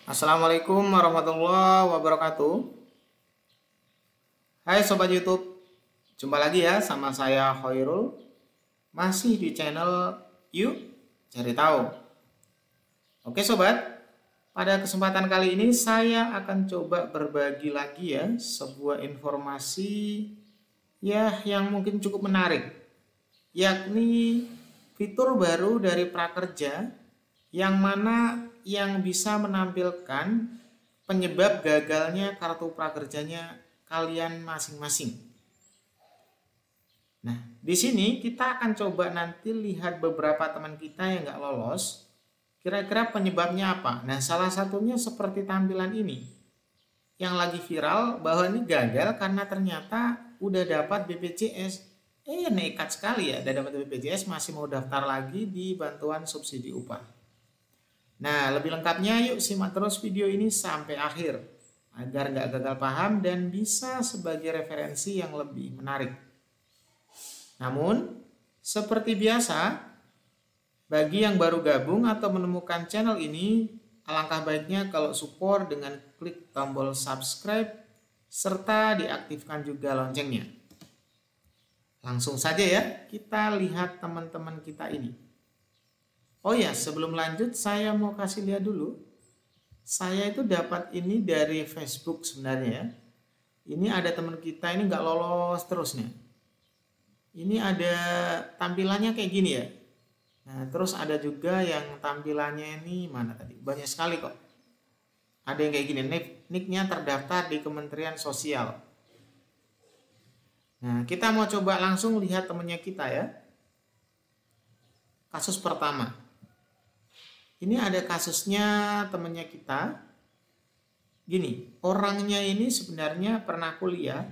Assalamualaikum warahmatullahi wabarakatuh. Hai Sobat YouTube, jumpa lagi ya sama saya Hoirul. Masih di channel Yuk Cari Tahu. Oke Sobat, pada kesempatan kali ini saya akan coba berbagi lagi ya sebuah informasi yang mungkin cukup menarik, yakni fitur baru dari Prakerja yang mana yang bisa menampilkan penyebab gagalnya kartu prakerjanya kalian masing-masing. Nah, di sini kita akan coba nanti lihat beberapa teman kita yang nggak lolos. Kira-kira penyebabnya apa? Nah, salah satunya seperti tampilan ini. Yang lagi viral bahwa ini gagal karena ternyata udah dapat BPJS. Nekat sekali ya, udah dapat BPJS masih mau daftar lagi di bantuan subsidi upah. Nah, lebih lengkapnya yuk simak terus video ini sampai akhir agar nggak gagal paham dan bisa sebagai referensi yang lebih menarik. Namun, seperti biasa, bagi yang baru gabung atau menemukan channel ini, alangkah baiknya kalau support dengan klik tombol subscribe serta diaktifkan juga loncengnya. Langsung saja ya, kita lihat teman-teman kita ini. Oh ya, sebelum lanjut saya mau kasih lihat dulu. Saya itu dapat ini dari Facebook sebenarnya ya. Ini ada teman kita ini nggak lolos terus nih. Ini ada tampilannya kayak gini ya. Nah, terus ada juga yang tampilannya ini mana tadi? Banyak sekali kok. Ada yang kayak gini, nicknya terdaftar di Kementerian Sosial. Nah, kita mau coba langsung lihat temannya kita ya. Kasus pertama. Ini ada kasusnya temannya kita. Gini, orangnya ini sebenarnya pernah kuliah,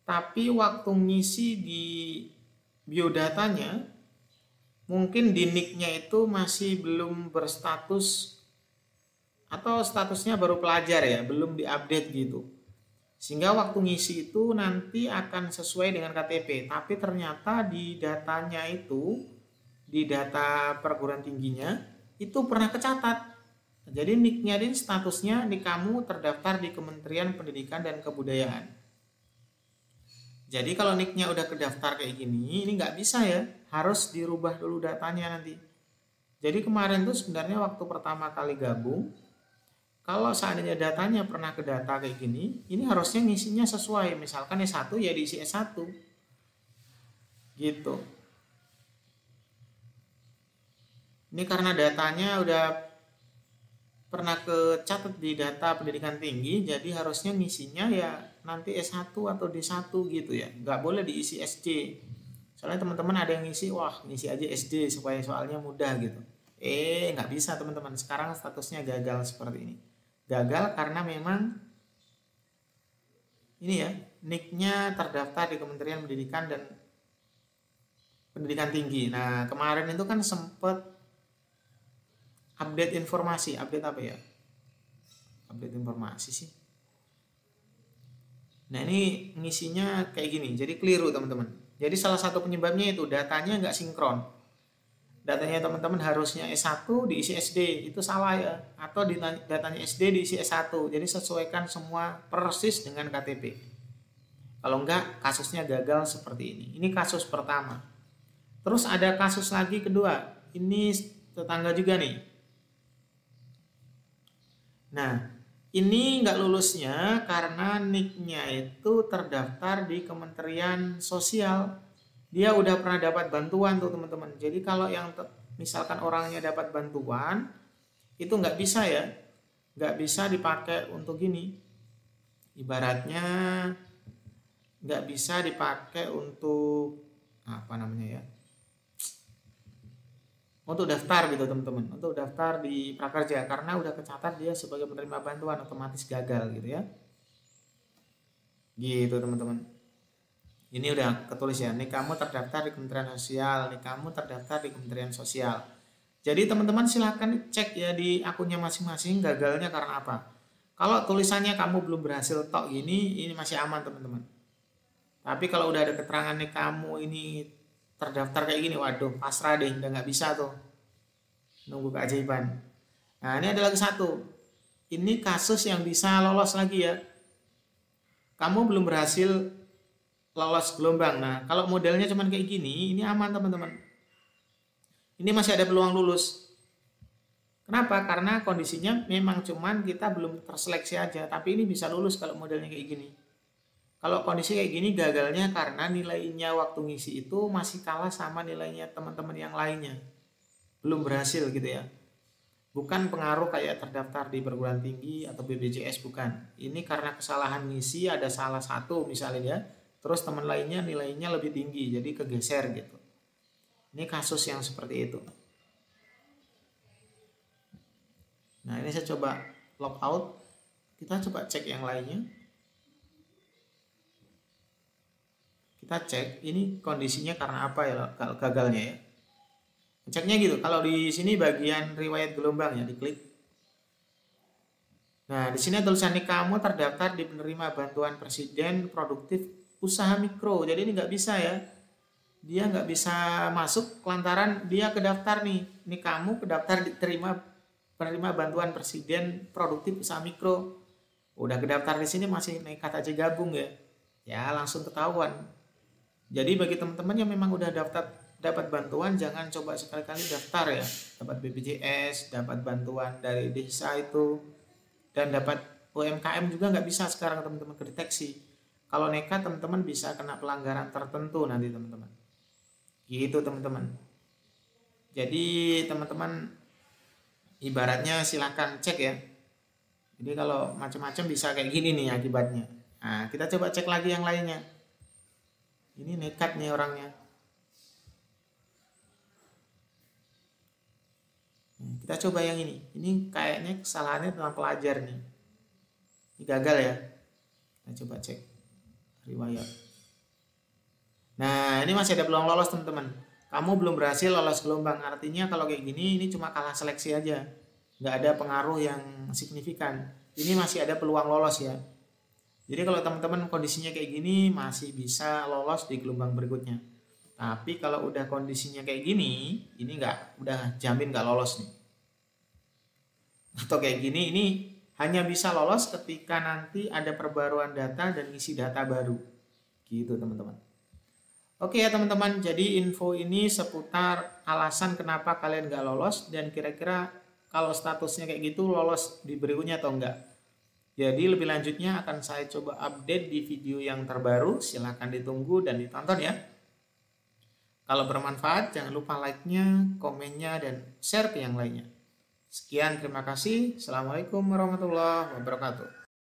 tapi waktu ngisi di biodatanya, mungkin di nicknya itu masih belum berstatus atau statusnya baru pelajar ya, belum diupdate gitu. Sehingga waktu ngisi itu nanti akan sesuai dengan KTP, tapi ternyata di datanya itu, di data perguruan tingginya, itu pernah kecatat. Jadi nicknya ini statusnya nik kamu terdaftar di Kementerian Pendidikan dan Kebudayaan. Jadi kalau nicknya udah kedaftar kayak gini, ini nggak bisa ya, harus dirubah dulu datanya nanti. Jadi kemarin tuh sebenarnya waktu pertama kali gabung, kalau seandainya datanya pernah ke data kayak gini, ini harusnya ngisinya sesuai. Misalkan S1 ya diisi S1. Gitu. Ini karena datanya udah pernah kecatat di data pendidikan tinggi, jadi harusnya ngisinya ya nanti S1 atau D1 gitu ya. Nggak boleh diisi SD. Soalnya teman-teman ada yang ngisi, wah ngisi aja SD supaya soalnya mudah gitu. Nggak bisa teman-teman. Sekarang statusnya gagal seperti ini. Gagal karena memang ini ya, nicknya terdaftar di Kementerian Pendidikan dan Pendidikan Tinggi. Nah, kemarin itu kan sempat update informasi, update apa ya? Update informasi sih. Nah ini ngisinya kayak gini, jadi keliru teman-teman. Jadi salah satu penyebabnya itu datanya nggak sinkron. Datanya teman-teman harusnya S1 diisi SD, itu salah ya. Atau datanya SD diisi S1, jadi sesuaikan semua persis dengan KTP. Kalau enggak, kasusnya gagal seperti ini. Ini kasus pertama. Terus ada kasus lagi kedua, ini tetangga juga nih. Nah, ini nggak lulusnya karena nicknya itu terdaftar di Kementerian Sosial. Dia udah pernah dapat bantuan tuh teman-teman. Jadi kalau yang misalkan orangnya dapat bantuan, itu nggak bisa ya. Nggak bisa dipakai untuk gini. Ibaratnya nggak bisa dipakai untuk apa namanya ya, untuk daftar gitu teman-teman, untuk daftar di Prakerja karena udah kecatat dia sebagai penerima bantuan, otomatis gagal gitu ya. Gitu teman-teman. Ini udah ketulis ya, nih kamu terdaftar di Kementerian Sosial, nih kamu terdaftar di Kementerian Sosial. Jadi teman-teman silahkan cek ya di akunnya masing-masing gagalnya karena apa. Kalau tulisannya kamu belum berhasil tok gini, ini masih aman teman-teman. Tapi kalau udah ada keterangan nih kamu ini terdaftar kayak gini, waduh pasrah deh, udah nggak bisa tuh, nunggu keajaiban. Nah ini ada lagi satu, ini kasus yang bisa lolos lagi ya. Kamu belum berhasil lolos gelombang. Nah, kalau modelnya cuman kayak gini, ini aman teman-teman. Ini masih ada peluang lulus. Kenapa? Karena kondisinya memang cuman kita belum terseleksi aja, tapi ini bisa lulus kalau modelnya kayak gini. Kalau kondisi kayak gini gagalnya karena nilainya waktu ngisi itu masih kalah sama nilainya teman-teman yang lainnya. Belum berhasil gitu ya. Bukan pengaruh kayak terdaftar di perguruan tinggi atau BPJS, bukan. Ini karena kesalahan ngisi, ada salah satu misalnya ya, terus teman lainnya nilainya lebih tinggi, jadi kegeser gitu. Ini kasus yang seperti itu. Nah, ini saya coba log out. Kita coba cek yang lainnya. Kita cek ini kondisinya karena apa ya gagalnya ya. Ceknya gitu. Kalau di sini bagian riwayat gelombang ya, diklik. Nah, di sini tulisannya kamu terdaftar di penerima bantuan presiden produktif usaha mikro. Jadi ini nggak bisa ya. Dia nggak bisa masuk lantaran dia kedaftar nih. Ini kamu kedaftar diterima penerima bantuan presiden produktif usaha mikro. Udah kedaftar di sini masih nekat aja gabung ya. Ya langsung ketahuan. Jadi bagi teman-teman yang memang udah dapat bantuan, jangan coba sekali-kali daftar ya. Dapat BPJS, dapat bantuan dari desa itu, dan dapat UMKM juga nggak bisa sekarang teman-teman kedeteksi. Kalau nekat teman-teman bisa kena pelanggaran tertentu nanti teman-teman. Gitu teman-teman. Jadi teman-teman ibaratnya silakan cek ya. Jadi kalau macam-macam bisa kayak gini nih akibatnya. Nah, kita coba cek lagi yang lainnya. Ini nekat nih orangnya. Kita coba yang ini. Ini kayaknya kesalahannya tentang pelajar nih. Ini gagal ya. Kita coba cek riwayat. Nah, ini masih ada peluang lolos teman-teman. Kamu belum berhasil lolos gelombang. Artinya kalau kayak gini ini cuma kalah seleksi aja. Nggak ada pengaruh yang signifikan. Ini masih ada peluang lolos ya. Jadi kalau teman-teman kondisinya kayak gini masih bisa lolos di gelombang berikutnya. Tapi kalau udah kondisinya kayak gini, ini udah jamin nggak lolos nih. Atau kayak gini, ini hanya bisa lolos ketika nanti ada perbaruan data dan isi data baru. Gitu teman-teman. Oke ya teman-teman, jadi info ini seputar alasan kenapa kalian nggak lolos dan kira-kira kalau statusnya kayak gitu lolos di berikutnya atau enggak. Jadi lebih lanjutnya akan saya coba update di video yang terbaru. Silahkan ditunggu dan ditonton ya. Kalau bermanfaat jangan lupa like-nya, komennya, dan share ke yang lainnya. Sekian, terima kasih. Assalamualaikum warahmatullahi wabarakatuh.